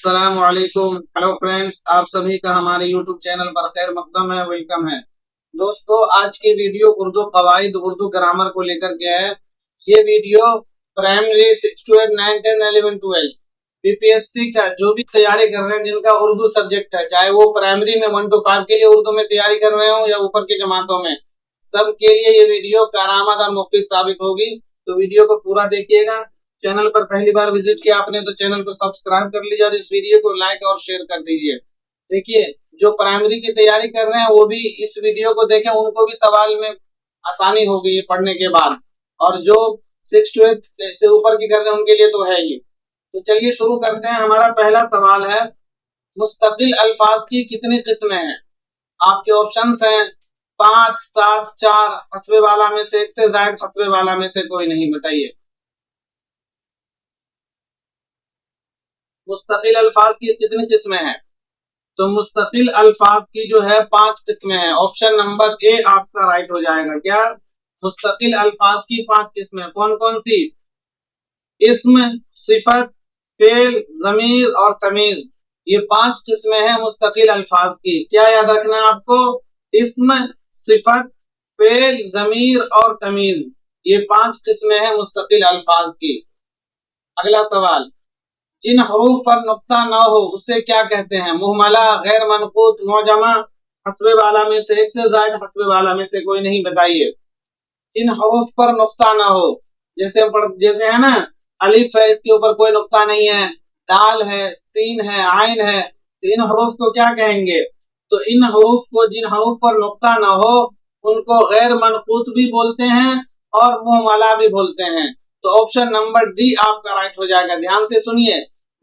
अस्सलाम वालेकुम। Hello friends, आप सभी का हमारे यूट्यूब चैनल पर खैर मकदम है, वेलकम है। दोस्तों, आज की वीडियो उर्दू कवाइद, उर्दू ग्रामर को लेकर के है। ये वीडियो प्राइमरी 6 to 8, 9, 10, 11, 12 बीपीएससी का जो भी तैयारी कर रहे हैं, जिनका उर्दू सब्जेक्ट है, चाहे वो प्राइमरी में 1 to 5 के लिए उर्दू में तैयारी कर रहे हो या ऊपर की जमातों में, सब के लिए ये वीडियो कारआमद और मुफीद साबित होगी। तो वीडियो को पूरा देखिएगा। चैनल पर पहली बार विजिट किया आपने तो चैनल को सब्सक्राइब कर लीजिए और इस वीडियो को लाइक और शेयर कर दीजिए। देखिए, जो प्राइमरी की तैयारी कर रहे हैं वो भी इस वीडियो को देखें, उनको भी सवाल में आसानी होगी पढ़ने के बाद, और जो 6 to 8 से ऊपर की कर रहे हैं उनके लिए तो है ही। तो चलिए शुरू करते हैं। हमारा पहला सवाल है, मुस्तकिल अल्फाज की कितनी किस्में हैं? आपके ऑप्शंस हैं 5, 7, 4, हस्बे वाला में से एक से ज्यादा, हस्बे वाला में से कोई नहीं। बताइए, मुस्तकिल अल्फाज की कितनी किस्में हैं? तो मुस्तकिल अल्फाज की जो है 5 किस्में हैं। ऑप्शन नंबर ए आपका राइट हो जाएगा। क्या? मुस्तकिल अल्फाज की 5 किस्में कौन कौन सी? इस्म, सिफत, फेल, जमीर और तमीज। ये 5 किस्में हैं मुस्तकिल अल्फाज की। क्या याद रखना है आपको? इस्म, सिफत, फेल, जमीर और तमीज, ये 5 किस्में हैं मुस्तकिल अल्फाज की। अगला सवाल, जिन हरूफ पर नुक्ता न हो उसे क्या कहते हैं? मुहमला, गैर मनकूत, मौजमा, हस्बे वाला में से एक से ज्यादा, हस्बे वाला में से कोई नहीं। बताइए, जिन हरूफ पर नुक्ता न हो, जैसे है ना, अलिफ है, इसके ऊपर कोई नुक्ता नहीं है, दाल है, सीन है, आइन है, तो इन हरूफ को क्या कहेंगे? तो इन हरूफ को, जिन हरूफ पर नुक्ता न हो, उनको गैर मनकूत भी बोलते हैं और मुहमला भी बोलते हैं। तो ऑप्शन नंबर डी आपका राइट हो जाएगा। ध्यान से सुनिए,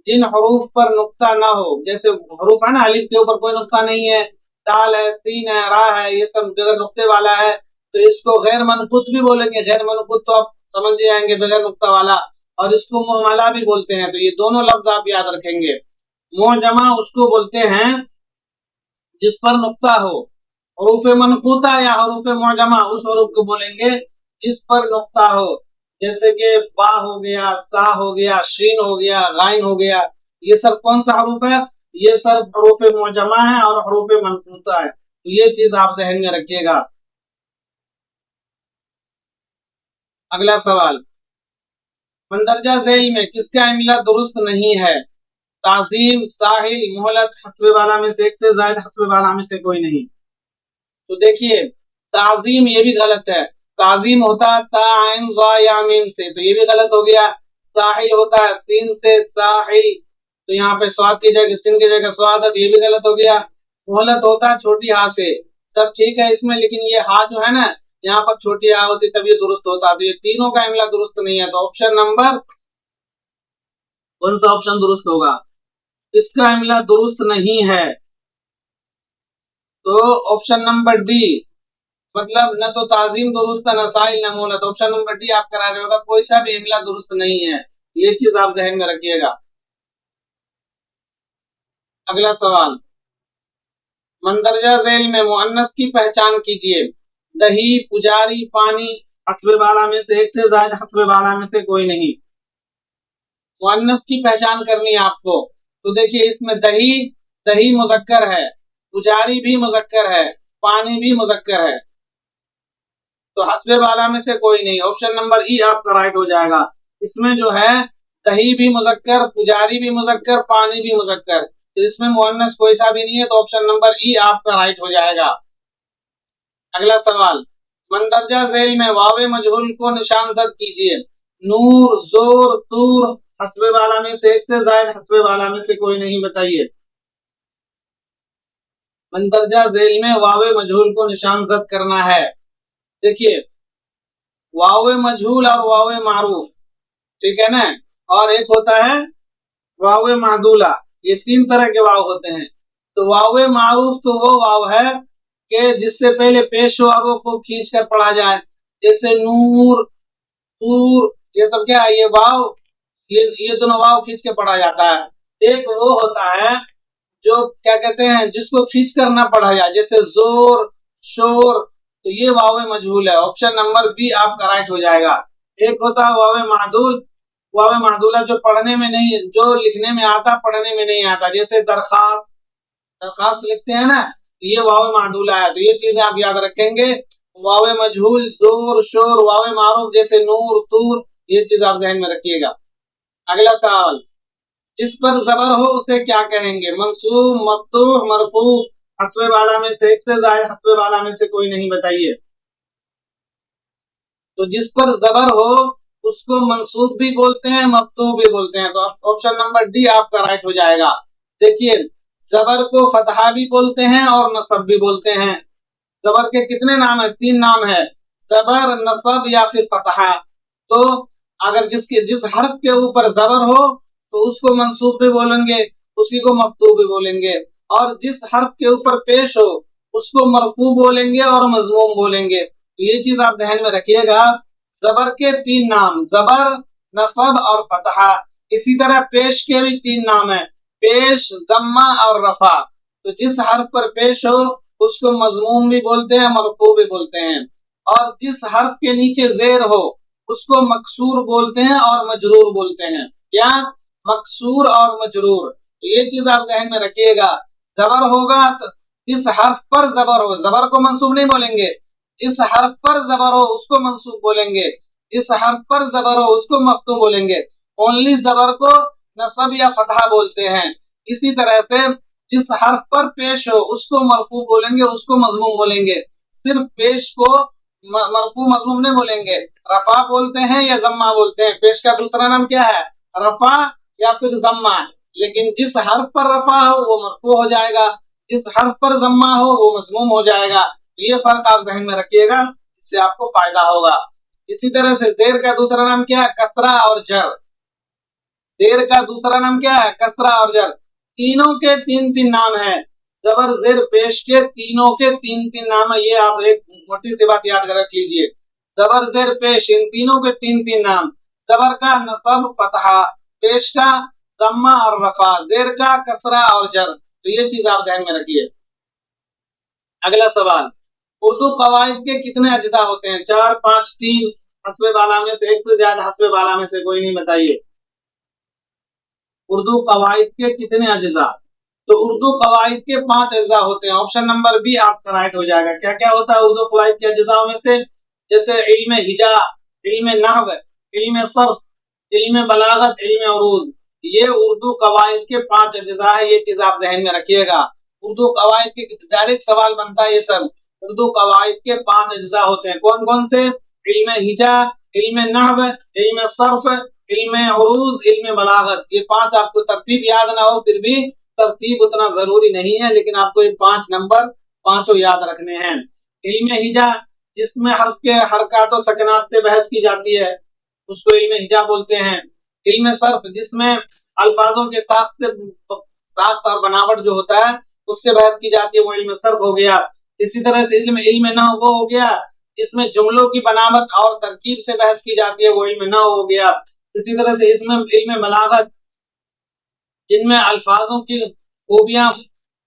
जिन हरूफ पर नुक्ता ना हो, जैसे हरूफ है ना, अलिफ के ऊपर कोई नुक्ता नहीं है, दाल है, सीन है, रा है, ये सब बगैर नुक्ते वाला है, तो इसको गैर मनकूत भी बोलेंगे। गैर मनकूत तो आप समझ जाएंगे, बगैर नुक्ता वाला। और इसको मुहमला भी बोलते हैं। तो ये दोनों लफ्ज आप याद रखेंगे। मुअज्जमा उसको बोलते हैं जिस पर नुक्ता हो। हरूफ मनकूता या हरूफ मुअज्जमा उस हरूफ को बोलेंगे जिस पर नुक्ता हो। जैसे कि बा हो गया, सा हो गया, शीन हो गया, गाइन हो गया, ये सब कौन सा हरूफ है? ये सब हरूफ मुअज्जमा है और हरूफ मनकूता है। तो ये चीज आप जहन में रखिएगा। अगला सवाल, मंदरजा झेल में किसका इमला दुरुस्त नहीं है? ताजीम, साहिल, मोहलत, हस्बे वाला में से एक से ज्यादा, हस्बे वाला में से कोई नहीं। तो देखिए, ताजीम ये भी गलत है। ताजीम होता है ता आइन ज़ा या मीम से, तो ये भी गलत हो गया। साहिल होता है सीन से, साहिल, तो यहाँ पे स्वाद की जगह सिन की जगह स्वादत, ये भी गलत हो गया। मोहलत होता है छोटी हा से, सब ठीक है इसमें, लेकिन ये हा जो है ना, यहाँ पर छोटी हा होती तब ये दुरुस्त होता। तो ये तीनों का इमला दुरुस्त नहीं है। तो ऑप्शन नंबर कौन सा ऑप्शन दुरुस्त होगा? इसका इमला दुरुस्त नहीं है। तो ऑप्शन नंबर डी, मतलब न तो ताजीम दुरुस्त है, न साहिल, न मोहलत। ऑप्शन नंबर डी आप करा रहे होगा, कोई सा भी इमला दुरुस्त नहीं है। ये चीज आप जहन में रखिएगा। अगला सवाल, मंदरजा झेल में मुअन्नस की पहचान कीजिए। दही, पुजारी, पानी, हस्बे वाला में से एक से ज्यादा, हस्बे वाला में से कोई नहीं। मुअन्नस की पहचान करनी है आपको। तो देखिए, इसमें दही, दही मुजक्कर है, पुजारी भी मुजक्कर है, पानी भी मुजक्कर है, तो हस्बे वाला में से कोई नहीं। ऑप्शन नंबर ई आपका राइट हो जाएगा। इसमें जो है दही भी मुजक्कर, पुजारी भी मुजक्कर, पानी भी मुजक्कर, तो इसमें मुअन्नस कोई सा भी नहीं है। तो ऑप्शन नंबर ई आपका राइट हो जाएगा। अगला सवाल, मंदरजा झेल में वावे मजहूल को निशानजद कीजिए। नूर, जोर, तूर, हस्बे वाला में से एक से ज्यादा, हस्बे वाला में से कोई नहीं। बताइए, मंदरजा झेल में वावे मजहूल को निशानजद करना है। देखिए, वावे मजहूल और वावे मारूफ, ठीक है ना, और एक होता है वावे मादूला, ये 3 तरह के वाव होते हैं। तो वावे मारूफ तो वो वाव है कि जिससे पहले पेश वावों को खींच कर पढ़ा जाए, जैसे नूर, तूर, ये सब क्या है? ये वाव, ये दोनों वाव खींच के पढ़ा जाता है। एक वो होता है जो क्या कहते हैं, जिसको खींच कर ना पढ़ा जाए, जैसे जोर, शोर, तो ये वावे मजहूल है। ऑप्शन नंबर बी आपका राइट हो जाएगा। एक होता है वावे मादूल, वावे मादूला जो पढ़ने में नहीं, जो लिखने में आता पढ़ने में नहीं आता, जैसे दरखास्त, दरखास्त लिखते हैं ना, ये वावे मादूला है। तो ये चीजें आप याद रखेंगे। वावे मजहूल, जोर शोर, वावे मारूफ जैसे नूर तूर, ये चीज आप ध्यान में रखिएगा। अगला सवाल, जिस पर जबर हो उसे क्या कहेंगे? मंसूब, मफ्तूह, मरफू। हस्बे वाला में से एक से जायद, हस्बे वाला में से कोई नहीं, बताइए। तो जिस पर जबर हो उसको मंसूब भी बोलते हैं, मफ्तूह भी बोलते हैं। तो ऑप्शन नंबर डी आपका राइट हो जाएगा। देखिए, जबर को फतहा भी बोलते हैं और नसब भी बोलते हैं। जबर के कितने नाम है? 3 नाम है, जबर, नसब या फिर फतहा। तो अगर जिस हर्फ के ऊपर जबर हो तो उसको मंसूब भी बोलेंगे, उसी को मफ्तूह भी बोलेंगे, और जिस हर्फ के ऊपर पेश हो उसको मरफू बोलेंगे और मजमूम बोलेंगे। तो ये चीज आप ध्यान में रखिएगा। जबर के 3 नाम, जबर, नसब और फतहा। इसी तरह पेश के भी 3 नाम है, पेश, जम्मा और रफा। तो जिस हर्फ पर पेश हो उसको मजमूम भी बोलते हैं, मरफू भी बोलते हैं, और जिस हर्फ के नीचे जेर हो उसको मकसूर बोलते हैं और मजरूर बोलते हैं। क्या? मकसूर और मजरूर। तो ये चीज आप ध्यान में रखिएगा। जबर होगा तो जिस हर्फ पर जबर हो, जबर को मंसूब नहीं बोलेंगे, जिस हर्फ पर जबर हो उसको मंसूब बोलेंगे, जिस हर्फ पर जबर हो उसको मफ्तू बोलेंगे। ओनली जबर को नसब या फतहा बोलते हैं। इसी तरह से जिस हर्फ पर पेश हो उसको मरफू बोलेंगे, उसको मजमूम बोलेंगे। सिर्फ पेश को मरफू मजमूम नहीं बोलेंगे, रफा बोलते हैं या जम्मा बोलते हैं। पेश का दूसरा नाम क्या है? रफा या फिर जम्मा। लेकिन जिस हर्फ पर रफा हो वो मरफू हो जाएगा, जिस हर्फ पर जम्मा हो वो मजमूम हो जाएगा। ये फर्क आप ध्यान में रखिएगा, इससे आपको फायदा होगा। इसी तरह से जेर का दूसरा नाम क्या है? कसरा और जर। जेर का दूसरा नाम क्या है? कसरा और जर। तीनों के 3-3 नाम है। जबर, जेर, पेश के तीनों के 3-3 नाम है। ये आप एक मोटी सी बात याद रख लीजिए। जबर, जेर, पेश, इन तीनों के 3-3 नाम। जबर का नसब, फतहा, पेश का जम्मा और रफा, जेर का कसरा और जर। तो ये चीज आप ध्यान में रखिए। अगला सवाल, उर्दू कवायद के कितने अज्जा होते हैं? 4, 5, 3, हस्बे वाला में से एक से ज्यादा, हस्बे वाला में से कोई नहीं, बताइए। उर्दू कवायद के कितने अज्जा? तो उर्दू कवायद के 5 अज्जा होते हैं। ऑप्शन नंबर बी आपका राइट हो जाएगा। क्या क्या होता है उर्दू कवायद के अज्जाओं में से? जैसे इल्म हिजा, इल्म नहव, इल्म सर्फ, इल्म बलागत, इल्म उरूज। ये उर्दू कवायद के 5 अज्जा है। ये चीज आप ध्यान में रखिएगा। उर्दू कवायद के डायरेक्ट सवाल बनता है ये सब। उर्दू कवायद के 5 अज्जा होते हैं। कौन कौन से? इल्म हिजा, इल्म नहव, इल्म सर्फ, इल्म उरूज, इल्म बलागत। ये 5 आपको तरतीब याद ना हो, फिर भी तरतीब उतना जरूरी नहीं है, लेकिन आपको ये 5 नंबर पांचों याद रखने हैं। इल्म हिजा, जिसमें हर्फ के हरकातों सकनात से बहस की जाती है, उसको इल्म हिजा बोलते हैं। इल्म सर्फ, जिसमें अल्फाजों के साख्त और बनावट जो होता है उससे बहस की जाती है, वो इल्म सर्फ हो गया। इसी तरह से इल्म नहव वो हो गया जिसमें जुमलों की बनावट और तरकीब से बहस की जाती है, वो इल्म नहव हो गया। इसी तरह से इसमें इल्म बलागत, जिनमें अल्फाजों की खूबियां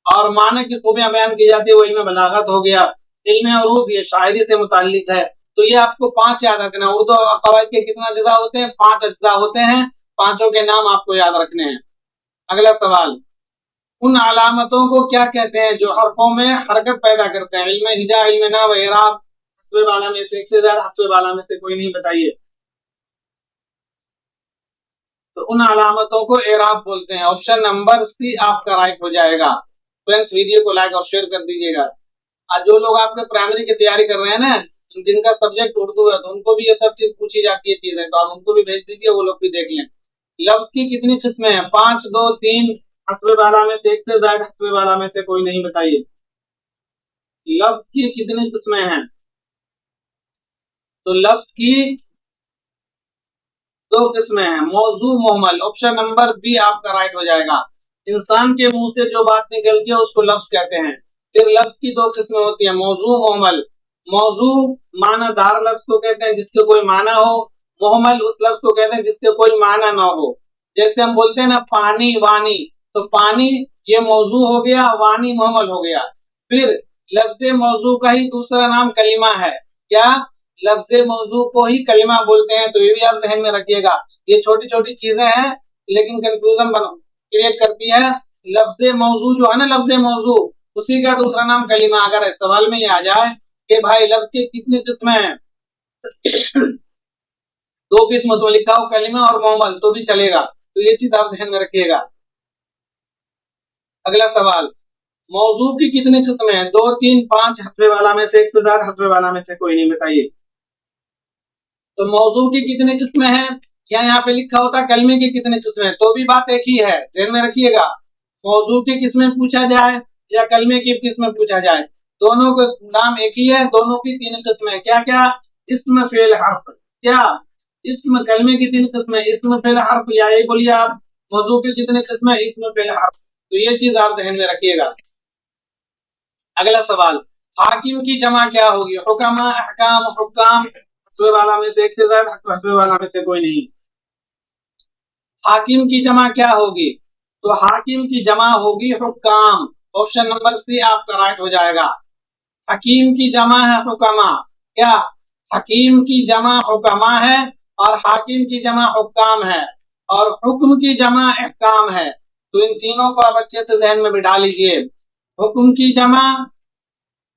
और माने की खूबियां बयान की जाती है, वो इल्म बलागत हो गया। इल्म उरूज ये शायरी से मुताल्लिक है। तो ये आपको 5 याद रखना। उर्दू कवायद के कितना अज्जा होते हैं? 5 अज्जा होते हैं। पांचों के नाम आपको याद रखने हैं। अगला सवाल, उन अलामतों को क्या कहते हैं जो हरफों में हरकत पैदा करते हैं? इल्म हिजा, इल्म नहव, इराब, हस्बे वाला में से एक से ज्यादा, हस्बे वाला में से कोई नहीं, बताइए। तो उन अलामतों को एराब बोलते हैं। ऑप्शन नंबर सी आपका राइट हो जाएगा। फ्रेंड्स, वीडियो को लाइक और शेयर कर दीजिएगा। आज जो लोग आपके प्राइमरी की तैयारी कर रहे हैं ना, जिनका सब्जेक्ट उर्दू है, तो उनको भी ये सब चीज पूछी जाती है चीजें, तो आप उनको भी भेज दीजिए, वो लोग भी देख लें। लफ्ज की कितनी किस्में हैं? 5, 2, 3, हस्बे वाला में से एक से ज्यादा, हस्बे वाला में से कोई नहीं, बताइए। लफ्ज की कितनी किस्में हैं? तो लफ्ज की 2 किस्में हैं, मौजू, मुहमल। ऑप्शन नंबर बी आपका राइट हो जाएगा। इंसान के मुंह से जो बात निकलती है उसको लफ्ज कहते हैं। फिर लफ्ज की 2 किस्में होती है, मौजू, मुहमल। मौजू मानादार लफ्ज को कहते हैं जिसके कोई माना हो। मुहमल उस लफ्ज को कहते हैं जिसके कोई माना ना हो। जैसे हम बोलते हैं ना पानी, वानी, तो पानी ये मौजू हो गया, वानी मुहमल हो गया। फिर लफ्ज मौजू का ही दूसरा नाम कलीमा है। क्या? लफ्ज़े मौजू को ही कलिमा बोलते हैं, तो ये भी आप जहन में रखिएगा। ये छोटी छोटी चीजें हैं लेकिन कंफ्यूजन क्रिएट करती है। लफ्ज़े मौजू जो है ना, लफ्ज़े मौजू, उसी का दूसरा नाम कलिमा। अगर सवाल में ये आ जाए कि भाई लफ्ज़ की कितनी किस्में हैं, दो किस्म उसमें लिखा हो कलिमा और मोमल, तो भी चलेगा। तो ये चीज आप जहन में रखिएगा। अगला सवाल, मौजू की कितनी किस्में हैं? 2, 3, 5, हस्बे वाला में से एक से ज्यादा, हस्बे वाला में से कोई नहीं, बताइए। तो मौजू की कितनी किस्में हैं, या यहाँ पे लिखा होता कलमे की कितनी किस्में, तो भी बात एक ही है, ध्यान में रखिएगा। मौजू की किस्में पूछा जाए या कलमे की किस्में पूछा जाए, दोनों का नाम एक ही है, दोनों की 3 किस्में। क्या क्या? इस्म, फेल, हर्फ। क्या? इस्म, कलमे की 3 किस्में, इस्म, फेल, हर्फ। या यही बोलिए आप, मौजू की कितनी किस्में, इस्म, फेल, हर्फ। तो ये चीज आप जहन में रखिएगा। अगला सवाल, हाकिम की जमा क्या होगी? हुक्मा, अहकाम, हुक्काम। हस्बे वाला में से एक से ज्यादा, हस्बे वाला में से कोई नहीं। हाकिम की जमा क्या होगी? तो हाकिम की जमा होगी हुक्काम। ऑप्शन नंबर सी आपका राइट हो जाएगा। हकीम की जमा है हुक्मा। क्या? हकीम की जमा हुक्मा है और हाकिम की जमा हुक्काम है और हुक्म की जमा अहकाम है। तो इन तीनों को आप अच्छे से जहन में बिठा लीजिए। हुक्म की जमा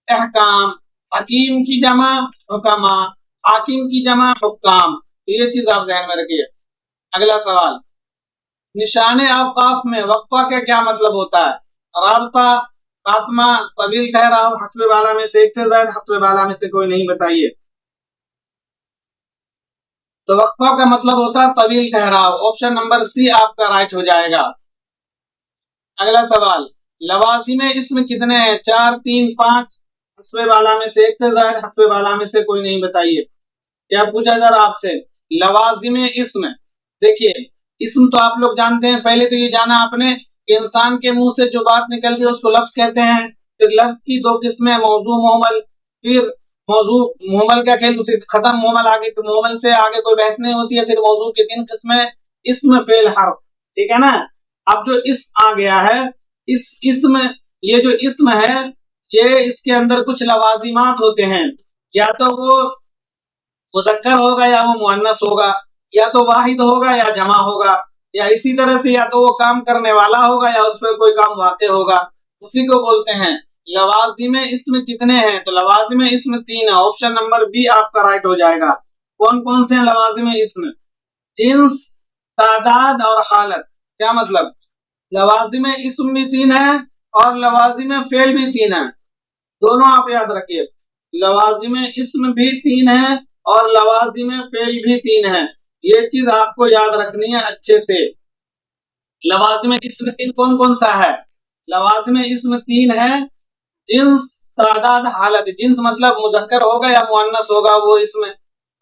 अहकाम, हकीम की जमा हुक्मा, हाकिम की जमा हुक्काम। ये चीज आप जहन में रखिए। अगला सवाल, निशाने अवकाफ में वक्फा का क्या मतलब होता है? राबता, खात्मा, तवील ठहराव। हस्बे वाला में से एक से ज्यादा, हस्बे वाला में से कोई नहीं, बताइए। तो वक्फा का मतलब होता है तवील ठहराव। ऑप्शन नंबर सी आपका राइट हो जाएगा। अगला सवाल, लवाजिम इसमें कितने हैं? 4, 3, 5। हस्बे वाला में से एक से ज्यादा, हस्बे वाला में से कोई नहीं, बताइए। क्या पूछा जा रहा आपसे? लवाजिम इसम। देखिए, इसम तो आप लोग जानते हैं। पहले तो ये जाना आपने कि इंसान के मुंह से जो बात निकलती है उसको लफ्ज कहते हैं। फिर लफ्ज की 2 किस्में, मौजू, मोमल। फिर मौजू मोमल का खेल उसे खत्म, मोमल आगे, तो मोमल से आगे कोई बहस नहीं होती है। फिर मौजू की 3 किस्में, इसम, फेल, हर्फ। ठीक है ना? अब जो इस्म आ गया है, इस इसम, ये जो इस्म है, ये इसके अंदर कुछ लवाजिमात होते हैं। या तो वो मुज़क्कर होगा या वो मुअन्नस होगा, या तो वाहिद होगा या जमा होगा, या इसी तरह से या तो वो काम करने वाला होगा या उस पर कोई काम वाक़े होगा। उसी को बोलते हैं लवाजिम इस्म। कितने हैं? तो लवाजिम इस्म 3 है। ऑप्शन नंबर बी आपका राइट हो जाएगा। कौन कौन से हैं लवाजिम इस्म? जिन्स, तादाद और हालत। क्या मतलब? लवाजिम इस्म भी 3 है और लवाजिम फेल भी 3 है। दोनों आप याद रखिए, लवाजिम इस्म भी 3 है और लवाजिम फेल भी 3 है। ये चीज आपको याद रखनी है अच्छे से। लवाजिम इस्म 3 कौन कौन सा है? लवाजिम इस्म 3 है, जिन्स, तादाद, हालत। जिन्स मतलब मुजक्कर होगा या मुअन्नस होगा वो इसमें,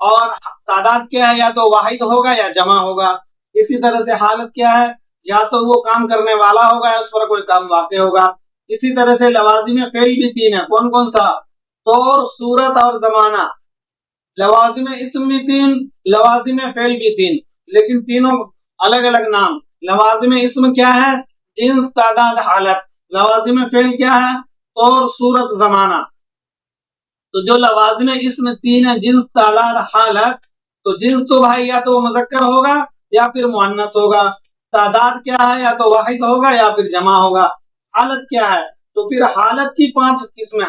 और तादाद क्या है? या तो वाहिद होगा या जमा होगा। इसी तरह से हालत क्या है? या तो वो काम करने वाला होगा या उस पर कोई काम वाक़े होगा। इसी तरह से लवाजिम फेल भी 3 है। कौन कौन सा? तौर, सूरत और जमाना। लवाजिम इस्म भी 3, लवाजिम फेल भी 3, लेकिन तीनों अलग अलग नाम। लवाजिम इस्म क्या है? जिन्स, तादाद, हालत। लवाजिम फेल क्या है? तौर, सूरत, जमाना। तो जो लवाजिम इस्म 3 है, जिन्स, तादाद, हालत, तो जिन्स तो भाई या तो मुज़क्कर होगा या फिर मुअन्नस होगा। तादाद क्या है? या तो वाहिद होगा या फिर जमा होगा। हालत क्या है? तो फिर हालत की 5 किस्में।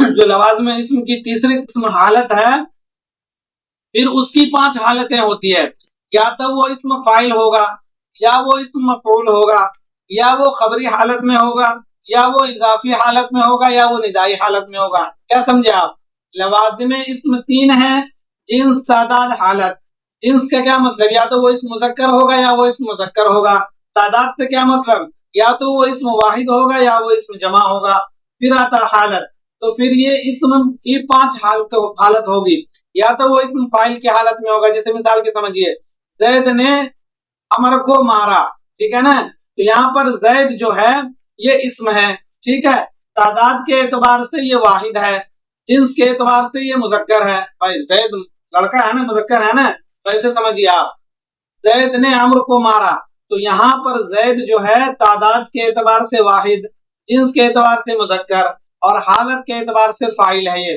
जो लवाजिम इस्म की तीसरी किस्म हालत है, फिर उसकी 5 हालतें होती है। या तो वो इस्म फाइल होगा, या वो इस्म मफऊल होगा, या वो खबरी हालत में होगा, या वो इजाफी हालत में होगा, या वो निदाई हालत में होगा। क्या समझे आप? लवाजिम इस्म 3 है, जिन्स, तादाद, हालत। जिन्स का क्या मतलब? या तो वो इस्म मुज़क्कर होगा या वो इस्म मुज़क्कर होगा। तादाद से क्या मतलब? या तो वो इस्म वाहिद होगा या वो इस्म जमा होगा। फिर आता हालत, तो फिर ये इस्म की 5 हालत होगी। या तो वो इस्म फाइल की हालत में होगा, जैसे मिसाल के समझिए, जैद ने अमर को मारा। ठीक है ना? तो यहाँ पर जैद जो है ये इस्म है। ठीक है? तादाद के एतबार से ये वाहिद है, जिन्स के एतबार से ये मुज़क्कर है। भाई जैद लड़का है ना, मुज़क्कर है ना, तो ऐसे समझिए आप, जैद ने अमर को मारा। तो यहाँ पर जैद जो है तादाद के एतबार से वाहिद, जिन्स के एतबार से मुज़क्कर और हालत के एतबार से फाइल है ये।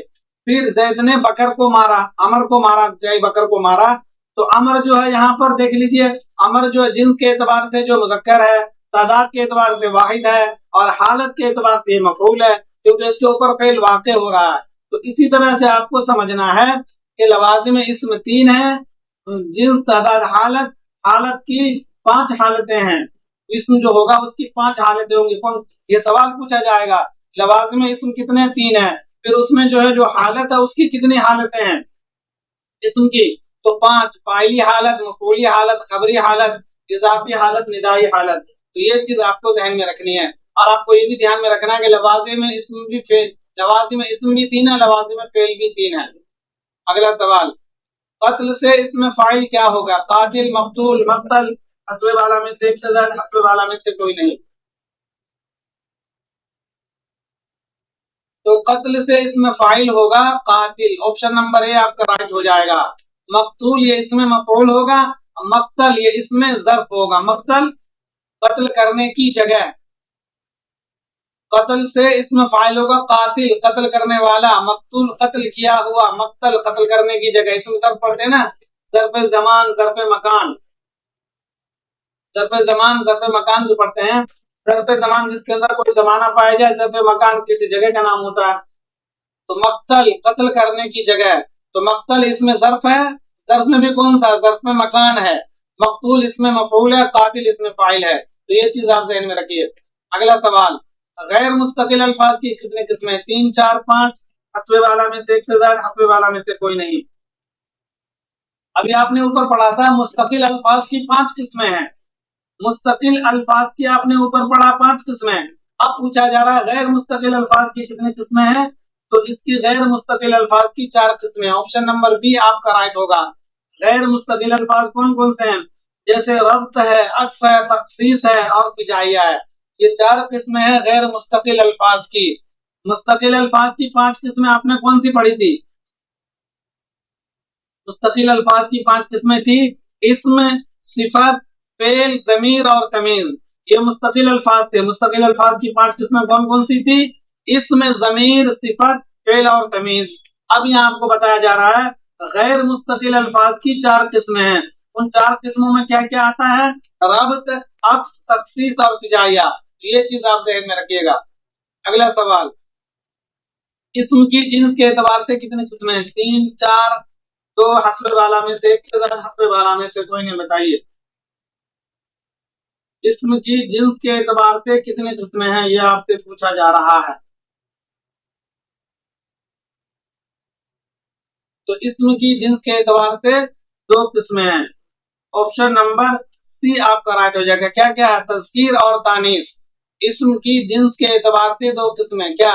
फिर जैद ने बकर को मारा, अमर को मारा, जय बकर को मारा। तो अमर जो है यहाँ पर देख लीजिए, अमर जो है जिन्स के एतबार से जो मुज़क्कर है, तादाद के एतबार से वाहिद है और हालत के एतबार से मफऊल है, क्योंकि इसके ऊपर फेल वाक़े हो रहा है। तो इसी तरह से आपको समझना है कि लवाजिम इस्म 3 है, जिन्स, तादाद, हालत। हालत की 5 हालतें हैं, इस्म जो होगा उसकी 5 हालतें होंगी। कौन, ये सवाल पूछा जाएगा लवाजिम इस्म कितने, 3 है, फिर उसमें जो है जो हालत है उसकी कितनी हालतें हैं इस्म की, तो 5, फाइली हालत, मफूली हालत, खबरी हालत, इजाफी हालत, निदाई हालत। तो ये चीज आपको ज़हन में रखनी है। और आपको ये भी ध्यान में रखना है कि लवाजिम इस्म भी फेल, लवाजिम इस्म भी 3 है, लवाजिम फेल भी 3 है। अगला सवाल, कत्ल से इसमें फाइल क्या होगा? कातिल, मकतूल, मक्तल, हस्बे वाला में से एक से ज्यादा, हस्बे वाला में से कोई नहीं। तो कत्ल से इसमें फाइल होगा कातिल, ऑप्शन नंबर ए आपका राइट हो जाएगा। मकतूल ये इसमें मफऊल होगा, मक्तल ये इसमें ज़र्फ होगा। मक्तल कत्ल करने की जगह, कत्ल से इसमें फाइल होगा कातिल कत्ल करने वाला, मकतूल कत्ल किया हुआ, मक्तल कत्ल करने की जगह। इसमें ज़र्फ पढ़ते हैं ना, ज़र्फ़ ज़मान, ज़र्फ़ मकान, ज़र्फ़ ज़मान, ज़र्फ़ मकान जो पढ़ते हैं, ज़र्फ़ ज़मान जिसके अंदर कोई ज़माना पाया जाए, ज़र्फ़ मकान किसी जगह का नाम होता है। तो मक्तल कत्ल करने की जगह, तो मक्तल इसमें ज़र्फ है, ज़र्फ में भी कौन सा, ज़र्फ में मकान है। मकतूल इसमें मफऊल है, कातिल इसमें फाइल है। तो ये चीज आप ज़हन में रखिए। अगला सवाल, गैर मुस्तकिल अल्फाज की कितने किस्में? 3, 4, 5, हस्बे वाला में से एक से ज्यादा, हस्बे वाला में से कोई नहीं। अभी आपने ऊपर पढ़ा था मुस्तकिल अल्फाज की 5 किस्में हैं। मुस्तकिल अल्फाज की आपने ऊपर पढ़ा 5 किस्में। अब पूछा जा रहा है गैर मुस्तकिल अल्फाज की कितनी किस्में हैं? तो इसकी गैर मुस्तकिल अल्फाज की 4 किस्में। ऑप्शन नंबर बी आपका राइट होगा। गैर मुस्तकिल अल्फाज कौन कौन से हैं? जैसे रब्त है, अत्फ है, तखसीस है और फिजाइया है। ये 4 किस्में हैं गैर मुस्तकिल अल्फाज की। मुस्तकिल अल्फाज की 5 किस्में आपने कौन सी पढ़ी थी? मुस्तकिल अल्फाज की 5 किस्में थी इस्म, सिफत, फेल, ज़मीर और तमीज। ये मुस्तकिल अल्फाज थे। मुस्तकिल अल्फाज की 5 किस्में कौन कौन सी थी? इस्म, ज़मीर, सिफत, फेल और तमीज। अब यहाँ आपको बताया जा रहा है गैर मुस्तकिल अल्फाज की 4 किस्में हैं। उन 4 किस्मों में क्या क्या आता है? रब्त, अक्स, तखसीस और फिजाइया। ये चीज आप ज़हन में रखिएगा। अगला सवाल, इस्म की जिन्स के एतबार से कितने किस्में हैं? 3, 4, 2, हस्बे वाला में से एक से ज्यादा, हस्बे वाला में से कोई नहीं। बताइए इस्म की जिन्स के एतबार से कितने किस्में हैं, यह आपसे पूछा जा रहा है। तो इस्म की जिन्स के एतबार से 2 किस्में हैं। ऑप्शन नंबर सी आपका राइट हो जाएगा। क्या क्या है? तज़कीर और तानीस। इस्म की जिन्स के एतबार से 2 किस्में, क्या?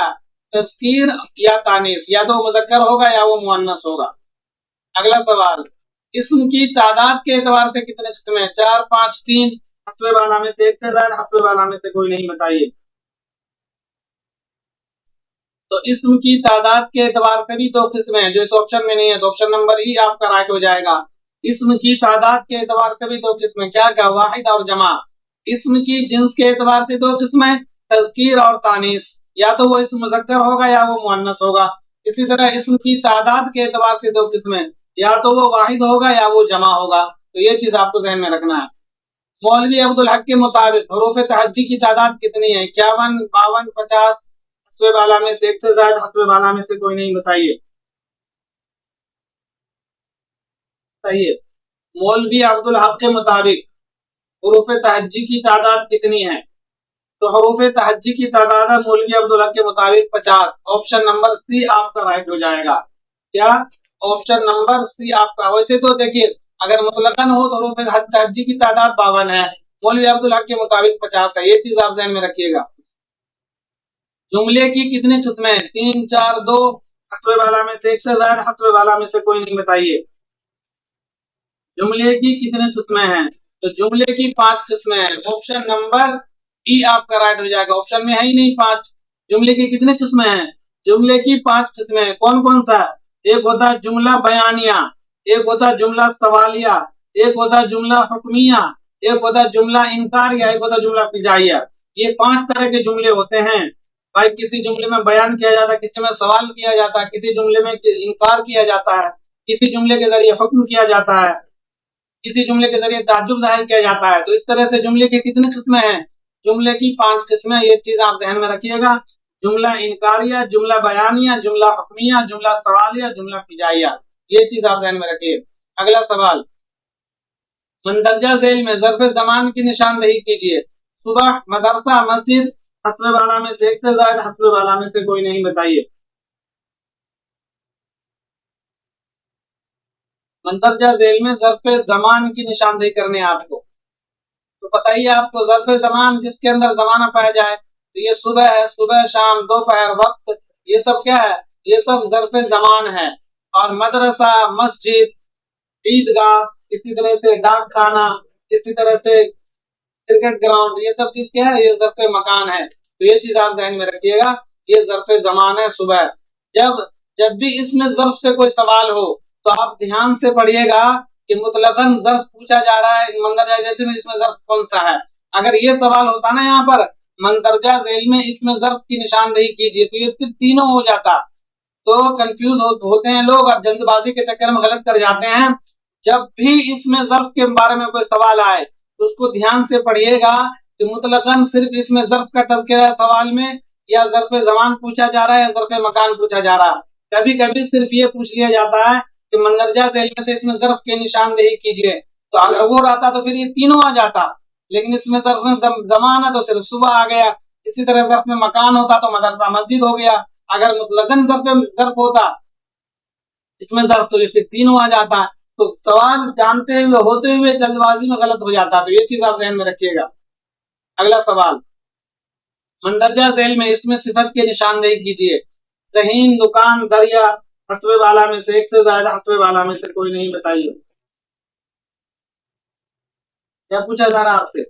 तज़कीर या तानीस, या तो मुज़क्कर होगा या वो मुअन्नस होगा। अगला सवाल, इस्म की तादाद के एतबार से कितने किस्में हैं? 4, 5, 3, हस्बे वाला में से एक से ज्यादा, हस्बे वाला में से कोई नहीं। बताइए। तो इस्म की तादाद के एतबार से भी 2 किस्में हैं जो इस ऑप्शन में नहीं है। तो ऑप्शन नंबर ई आपका राइट हो जाएगा। इस्म की तादाद के एतबार से भी 2 किस्में, क्या क्या? वाहिद और जमा। इस्म की जिन्स के एतबार से 2 किस्में, तज़कीर और तानीस, या तो वो इस्म मुज़क्कर होगा या वो मुअन्नस होगा। इसी तरह इस्म की तादाद के एतबार से 2 किस्में, या तो वो वाहिद होगा या वो जमा होगा। तो ये चीज आपको ज़हन में रखना है। मौलवी अब्दुल हक के मुताबिक हरूफ तहज्जी की तादाद कितनी है? 51, 52, 50, हस्बे वाला में से एक से ज्यादा, हस्बे वाला में से कोई नहीं। बताइए। बताइए मौलवी अब्दुल हक के मुताबिक हरूफ तहज्जी की तादाद कितनी है? तो हरूफ तहज्जी की तादाद है मौलवी अब्दुल हक के मुताबिक 50। ऑप्शन नंबर सी आपका राइट हो जाएगा। क्या? ऑप्शन नंबर सी आपका। वैसे तो देखिए, अगर मुतलकन हो तो हरूफ तहज्जी की तादाद 52 है, मौलवी अब्दुल हक के मुताबिक 50 है। ये चीज आप ध्यान में रखिएगा। जुमले की कितनी किस्में? 3, 4, 2, हस्बे वाला में से एक से ज्यादा, हस्बे वाला में से कोई नहीं। बताइए जुमले की कितने किस्में हैं? तो जुमले की 5 किस्में हैं। ऑप्शन नंबर ई आपका राइट हो जाएगा। ऑप्शन में है ही नहीं 5। जुमले की कितने किस्में हैं? जुमले की 5 किस्में हैं। कौन कौन सा? एक होता है जुमला बयानिया, एक होता है जुमला सवालिया, एक होता है जुमला हुक्मिया, एक होता है जुमला इनकार, या एक होता है जुमला फिजाइया। ये 5 तरह के जुमले होते हैं। भाई किसी जुमले में बयान किया जाता है, किसी में सवाल किया जाता है, किसी जुमले में इनकार किया जाता है, किसी जुमले के जरिए हुक्म किया जाता है, किसी जुमले के जरिए ताज्जुब जाहिर किया जाता है। तो इस तरह से जुमले की कितनी किस्में हैं? जुमले की 5 किस्में। ये चीज आप ज़हन में रखिएगा। जुमला इनकारिया, जुमला बयानिया, जुमला हुक्मिया, जुमला सवालिया, जुमला फिजाइया। ये चीज आप ध्यान में रखिए। अगला सवाल, मंदरजा झेल में ज़र्फ़ ज़मान की निशानदेही कीजिए। सुबह, मदरसा, मस्जिद, हस्ब वाला में से एक से ज्यादा, हस्ब वाला में से कोई नहीं, बताइए। मंदरजा झेल में ज़र्फ़ ज़मान की निशानदेही करनी है आपको। तो बताइए आपको ज़र्फ़ ज़मान जिसके अंदर जमाना पाया जाए, तो ये सुबह है, सुबह, शाम, दोपहर, वक्त, ये सब क्या है? ये सब ज़र्फ़ ज़मान है। और मदरसा, मस्जिद, ईदगाह, इसी तरह से डाक खाना, इसी तरह से क्रिकेट ग्राउंड, ये सब चीज क्या है? ये ज़र्फ़ मकान है। तो ये चीज आप ध्यान में रखिएगा, ये ज़र्फ़ ज़मान है सुबह। जब जब भी इसमें ज़र्फ़ से कोई सवाल हो तो आप ध्यान से पढ़िएगा कि मुतलकन ज़र्फ़ पूछा जा रहा है, मंदरजा जैसे में इसमें ज़र्फ़ कौन सा है। अगर ये सवाल होता ना यहाँ पर, मंदरजा झेल में इसमें ज़र्फ़ की निशानदेही कीजिए, तो ये फिर तीनों हो जाता। तो कंफ्यूज होते हैं लोग और जल्दबाजी के चक्कर में गलत कर जाते हैं। जब भी इसमें ज़र्फ़ के बारे में कोई सवाल आए तो उसको ध्यान से पढ़िएगा कि मुतलकन सिर्फ इसमें ज़र्फ़ का तज़किरा सवाल में, या ज़र्फ़ ज़मान पूछा जा रहा है, या ज़र्फ़ मकान पूछा जा रहा है। कभी कभी सिर्फ ये पूछ लिया जाता है कि मंदरजा झेल में से इसमें ज़र्फ़ की निशानदेही कीजिए, तो अगर वो रहता तो फिर ये तीनों आ जाता। लेकिन इसमें ज़र्फ़ में ज़मान है तो सिर्फ सुबह आ गया। इसी तरह ज़र्फ़ में मकान होता तो मदरसा, मस्जिद हो गया। अगर मुतलकन ज़र्फ़ होता इसमें ज़र्फ़, तो ये फिर तीनों आ जाता। तो सवाल जानते हुए, होते हुए जल्दबाजी में गलत हो जाता। तो ये चीज आप ध्यान में रखिएगा। अगला सवाल, मंदरजा झेल में इसमें सिफत की निशानदेही कीजिए। ज़हीन, दुकान, दरिया, हस्ब वाला में से एक से ज्यादा, हस्ब वाला में से कोई नहीं, बताइए। क्या पूछा जा रहा है आपसे?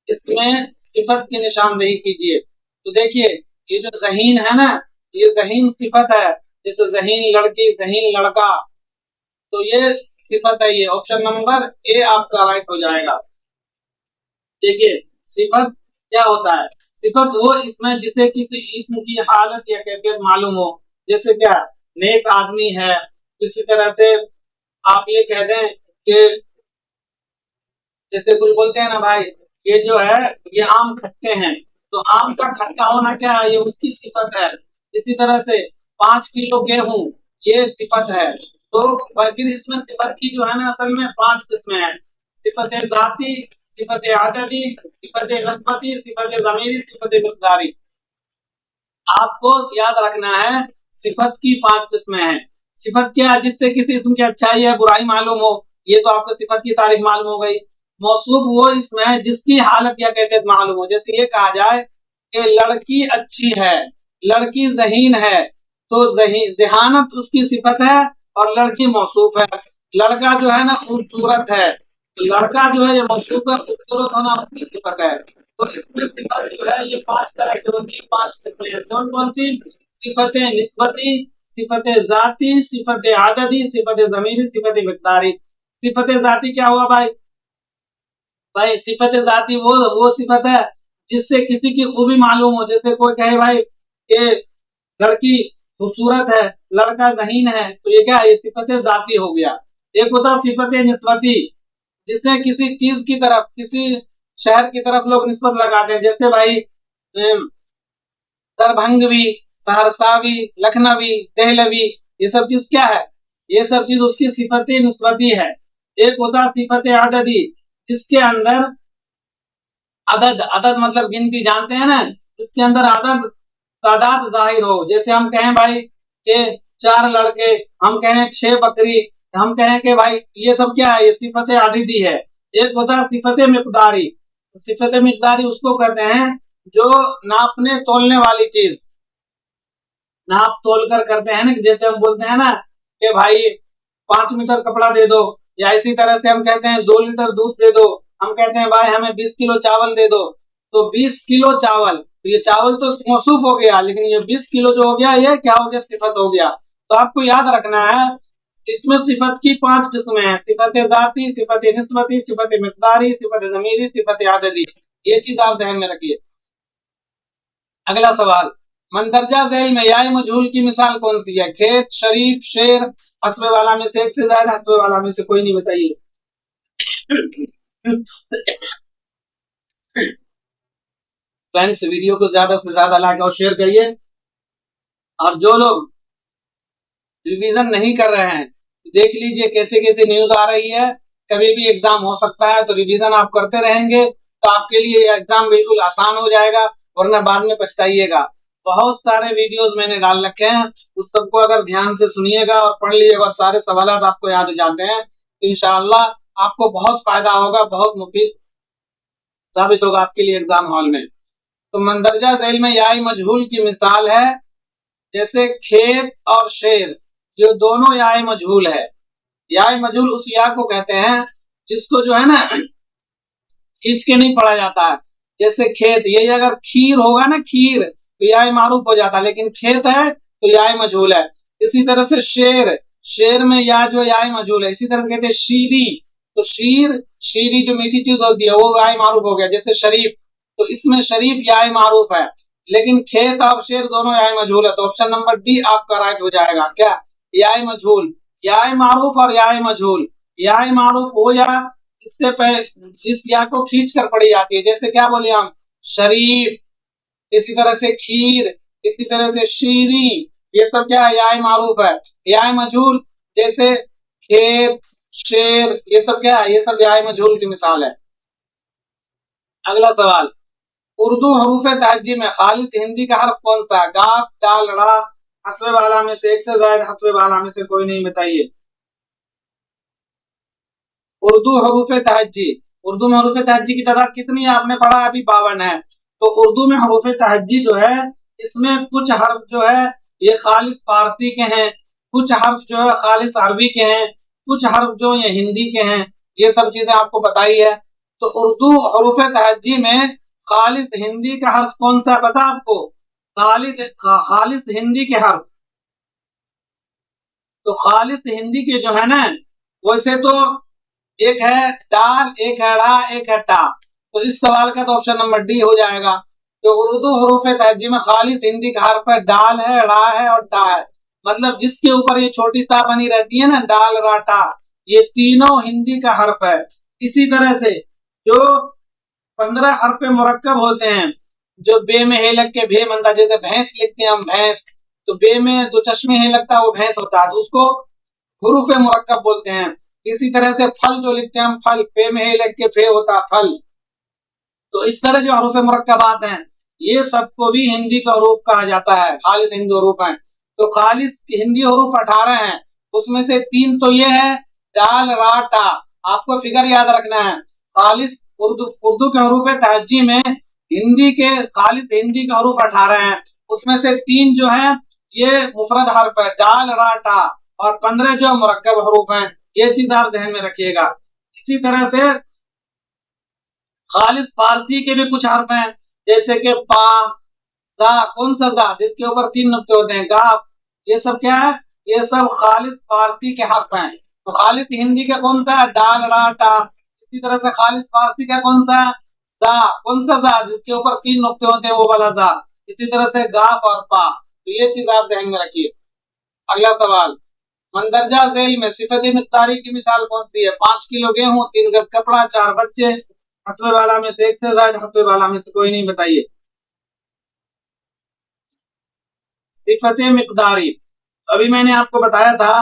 इसमें सिफत की निशानदेही कीजिए। तो देखिए, ये जो ज़हीन है ना, ये ज़हीन सिफत है। जैसे ज़हीन लड़की, ज़हीन लड़का, तो ये सिफत है। ये ऑप्शन नंबर ए आपका राइट हो जाएगा। देखिए, सिफत क्या होता है? सिफत वो इसमें जिसे किसी इस्म की हालत या कैफियत मालूम हो। जैसे क्या, नेक आदमी है। इसी तरह से आप ये कह दें कि जैसे कुछ बोलते हैं ना भाई, ये जो है ये आम खट्टे हैं, तो आम का खट्टा होना क्या है? ये उसकी सिफत है। इसी तरह से 5 किलो गेहूं, ये सिफत है। तो फिर इसमें सिफत की जो है ना, असल में 5 किस्में हैं। सिफत जाती, सिफत आददी, सिफत नस्बती, सिफत ज़मीरी, सिफत मिक़दारी। आपको याद रखना है, सिफत की 5 किस्में हैं। सिफत क्या है? जिससे किसी इसम की अच्छाई या बुराई मालूम हो, ये तो आपको सिफत की तारीफ मालूम हो गई। मौसूफ वो इसमें है जिसकी हालत या कैफियत मालूम हो। जैसे ये कहा जाए कि लड़की अच्छी है, लड़की ज़हीन है, तो ज़हानत उसकी सिफत है और लड़की मौसूफ है। लड़का जो है ना खूबसूरत है, तो लड़का जो है ये मौसूफ है, खूबसूरत होना उसकी सिफत है। तो इसमें सिफत जो है ये 5 तरह की होती है, 5 किस्में हैं। कौन कौन सी? सिफत निस्बती, सिफत जाती, सिफत आददी, सिफत ज़मीरी, सिफत मिक़दारी। सिफत जाती क्या हुआ भाई? भाई सिफत जाती वो सिफत है जिससे किसी की खूबी मालूम हो। जैसे कोई कहे भाई कि लड़की खूबसूरत है, लड़का ज़हीन है, तो ये क्या है? ये सिफत जाती हो गया। एक होता सिफत निस्बती, जिससे किसी चीज की तरफ, किसी शहर की तरफ लोग निस्बत लगाते हैं। जैसे भाई दरभंगवी, सहरसावी, लखनवी, देहलवी, ये सब चीज क्या है? ये सब चीज उसकी सिफत निस्बती है। एक होता सिफत आददी, जिसके अंदर अदद, अदद मतलब गिनती, जानते हैं ना, इसके अंदर अदद, तादाद जाहिर हो। जैसे हम कहें भाई कि 4 लड़के, हम कहें 6 बकरी, हम कहें कि भाई ये सब क्या है? ये सिफत आददी है। एक होता है सिफत मिक़दारी। सिफत मिक़दारी उसको कहते हैं जो नापने तोलने वाली चीज, नाप तोल कर करते हैं ना। जैसे हम बोलते हैं ना कि भाई 5 मीटर कपड़ा दे दो, या इसी तरह से हम कहते हैं 2 लीटर दूध दे दो। हम कहते हैं भाई हमें 20 किलो चावल दे दो, तो 20 किलो चावल, तो ये चावल तो मौसूफ हो गया, लेकिन ये 20 किलो जो हो गया, ये क्या हो गया? सिफत हो गया। तो आपको याद रखना है, इसमें सिफत की 5 किस्में हैं। सिफत जाती, सिफत निस्बती, सिफत मिक़दारी, सिफत ज़मीरी, सिफत आददी। ये चीज आप ध्यान में रखिए। अगला सवाल, मंदरजा झैल में याय मजहूल की मिसाल कौन सी है? खेत, शरीफ, शेर, हस्बे वाला में से एक से ज्यादा, हस्बे वाला में से कोई नहीं, बताइए। फ्रेंड्स, वीडियो को ज्यादा से ज्यादा लाइक और शेयर करिए। और जो लोग रिवीजन नहीं कर रहे हैं, देख लीजिए कैसे कैसे न्यूज आ रही है, कभी भी एग्जाम हो सकता है, तो रिवीजन आप करते रहेंगे तो आपके लिए एग्जाम बिल्कुल आसान हो जाएगा, वरना बाद में पछताइएगा। बहुत सारे वीडियोस मैंने डाल रखे हैं, उस सबको अगर ध्यान से सुनिएगा और पढ़ लीजिएगा और सारे सवाल आपको याद हो जाते हैं, तो इंशाअल्लाह आपको बहुत फायदा होगा, बहुत मुफीद साबित होगा आपके लिए एग्जाम हॉल में। तो मंदरजा झैल में याय मजहूल की मिसाल है, जैसे खेत और शेर, ये दोनों याय मजहूल है। याय मजहूल उस या को कहते हैं जिसको जो है ना खींच के नहीं पढ़ा जाता है। जैसे खेत, ये अगर खीर होगा ना, खीर, तो याय मारूफ हो जाता है, लेकिन खेत है तो याय मजहूल है। इसी तरह से शेर, शेर में या जो याय मजहूल है। इसी तरह से कहते हैं शीरी, तो शीर, शीरी जो मीठी चीज होती है वो याय मारूफ हो गया। जैसे शरीफ, तो इसमें शरीफ याय मारूफ है, लेकिन खेत और शेर दोनों याय मजहूल है। तो ऑप्शन नंबर डी आपका राइट हो जाएगा। क्या? याय मजहूल, याय मारूफ और याय मजहूल। याय मारूफ हो या इससे पहले जिस या को खींच कर पढ़ी जाती है, जैसे क्या बोले हम, शरीफ, इसी तरह से खीर, इसी तरह से शीरी, ये सब क्या है? याय मारूफ है। याय मजहूल जैसे खेत, शेर, ये सब क्या है? ये सब याय मजहूल की मिसाल है। अगला सवाल, उर्दू हरूफ तहज्जी में खालिस हिंदी का हर्फ कौन सा है? गाफ, दाल, रा, हस्बे वाला में से एक से ज्यादा, हस्बे वाला में से कोई नहीं, बताइए। उर्दू हरूफ तहज्जी, उर्दू में हरूफ तहज्जी की तादाद कितनी है? आपने पढ़ा अभी 52 है। तो उर्दू में हरूफ तहज्जी जो है, इसमें कुछ हर्फ जो है ये खालिस फारसी के हैं, कुछ हर्फ जो है खालिस अरबी के हैं, कुछ हर्फ जो ये हिंदी के हैं, ये सब चीजें आपको बताई है। तो उर्दू हरूफ तहज्जी में खालिस हिंदी का हर्फ कौन सा पता आपको? खालिस हिंदी के हर्फ, तो खालिस हिंदी के जो है ना, वैसे तो एक है डाल, एक है ड़ा, एक है टा। तो इस सवाल का तो ऑप्शन नंबर डी हो जाएगा। तो उर्दू हरूफ तहज्जी में खालिस हिंदी का हर्फ है, डाल है, ड़ा है और टा है। मतलब जिसके ऊपर ये छोटी ता बनी रहती है ना, डाल, रा, टा, ये तीनों हिंदी का हर्फ है। इसी तरह से जो 15 हर्फ मुरक्कब होते हैं, जो बे में हे लग के भे बनता, जैसे भैंस लिखते हैं हम, भैंस, तो बे में दो चश्मे हे लगता है वो भैंस होता है, तो उसको हुरूफ मुरक्कब बोलते हैं। इसी तरह से फल जो लिखते हैं हम, फल, पे में हे लग के फे होता फल। तो इस तरह जो हरूफ मुरक्कबात हैं, ये सबको भी हिंदी का हरूफ कहा जाता है, खालिस हिंदी हरूफ है। तो खालिस हिंदी हरूफ 18 हैं, उसमें से 3 तो ये है डाल, रा, टा। आपको फिगर याद रखना है। खालिस उर्दू के हरूफ तहज्जी में हिंदी के खालिस हिंदी के हरूफ 18 हैं, उसमें से 3 जो है ये मुफरद हर्फ है, डाल, रा, टा, और 15 जो मुरक्कब हरूफ हैं। ये चीज आप ध्यान में रखिएगा। इसी तरह से खालिस फारसी के भी कुछ हर्फ हैं, जैसे कि पा, दा, कौन सा दा जिसके ऊपर 3 नुक्ते होते हैं, गाफ, ये सब क्या है? ये सब खालिस फारसी के हर्फ हैं। तो खालिस हिंदी का कौन सा है? डाल, रा, टा। इसी तरह से खालिस फारसी का कौन सा है? दा, कौन सा दा जिसके ऊपर 3 नुक्ते होते हैं, वो वाला दा। इसी तरह से गाफ और पा। तो ये चीज आप ध्यान में रखिए। अगला सवाल, मंदरजा झैल में सिफत मिक़दारी की मिसाल कौन सी है? 5 किलो गेहूं, 3 गज कपड़ा, 4 बच्चे, हस्बे वाला में से एक से ज्यादा, हस्बे वाला में से कोई नहीं, बताइए। सिफत मिक़दारी, अभी मैंने आपको बताया था,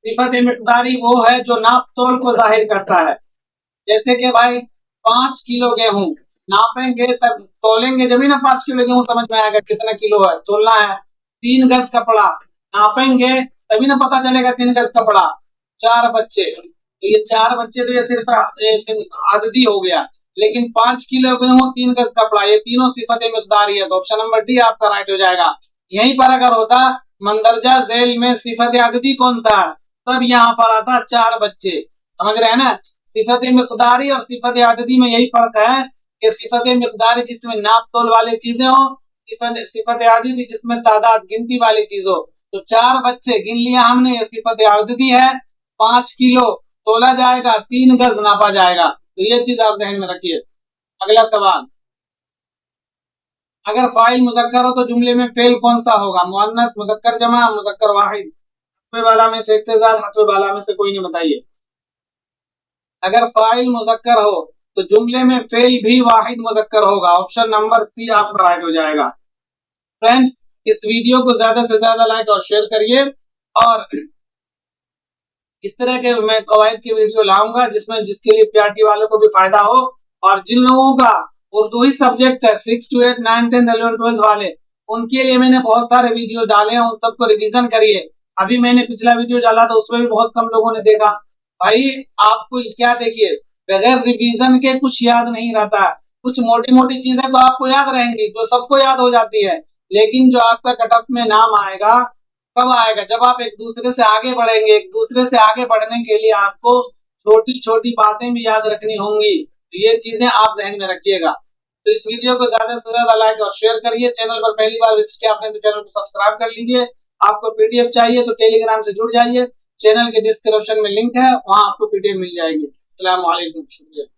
सिफत मिक़दारी वो है जो नाप तोल को जाहिर करता है। जैसे कि भाई 5 किलो गेहूं, नापेंगे तब तोलेंगे, जब ही ना 5 किलो गेहूं समझ में आएगा कितना किलो है, तोलना है। 3 गज कपड़ा, नापेंगे तभी ना पता चलेगा 3 गज कपड़ा। 4 बच्चे, तो ये 4 बच्चे तो ये सिर्फ आददी हो गया, लेकिन 5 किलो गेहूं, 3 गज कपड़ा, ये तीनों सिफत मिक़दारी है। तो ऑप्शन नंबर डी आपका राइट हो जाएगा। यहीं पर अगर होता मंदरजा झैल में सिफत अददी कौन सा है, तब यहाँ पर आता 4 बच्चे। समझ रहे हैं ना? सिफत मिक़दारी और सिफत अददी में यही फर्क है कि सिफत मिक़दारी जिसमें नाप तोल वाली चीजें हो, सिफत अददी जिसमें तादाद गिनती वाली चीज हो। तो 4 बच्चे गिन लिया हमने, ये सिफत अददी है। 5 किलो तोला जाएगा, 3 गज नापा जाएगा। तो ये चीज आप ज़हन में रखिए। अगला सवाल, अगर फाइल मुजक्कर हो तो जुमले में फेल कौन सा होगा? मुअन्नस, मुजक्कर जमा, मुजक्कर वाहिद? हस्बे वाला में से एक से ज्यादा, हस्बे वाला में से कोई नहीं, बताइए। अगर फाइल मुजक्कर हो तो जुमले में फेल भी वाहिद मुजक्कर होगा। ऑप्शन नंबर सी आपका राइट हो जाएगा। फ्रेंड्स, इस वीडियो को ज्यादा से ज्यादा लाइक और शेयर करिए, और इस तरह के मैं कवायद की वीडियो लाऊंगा जिसमें जिसके लिए पीआरटी वालों को भी फायदा हो। और जिन लोगों का उर्दू ही सब्जेक्ट है 6 to 8, 9, 10, 11, 12 वाले, उनके लिए मैंने बहुत सारे वीडियो डाले हैं, उन सबको रिवीजन करिए। अभी मैंने पिछला वीडियो डाला था, उसमें भी बहुत कम लोगों ने देखा। भाई आपको क्या, देखिए, बगैर रिवीजन के कुछ याद नहीं रहता। कुछ मोटी मोटी चीजें तो आपको याद रहेंगी, जो सबको याद हो जाती है, लेकिन जो आपका कट ऑफ में नाम आएगा कब आएगा? जब आप एक दूसरे से आगे बढ़ेंगे। एक दूसरे से आगे बढ़ने के लिए आपको छोटी छोटी बातें भी याद रखनी होंगी। तो ये चीजें आप ध्यान में रखिएगा। तो इस वीडियो को ज्यादा से ज्यादा लाइक और शेयर करिए। चैनल पर पहली बार विजिट किया आपने तो चैनल को सब्सक्राइब कर लीजिए। आपको पीडीएफ चाहिए तो टेलीग्राम से जुड़ जाइए, चैनल के डिस्क्रिप्शन में लिंक है, वहां आपको पीडीएफ मिल जाएगी। अस्सलाम वालेकुम, शुक्रिया।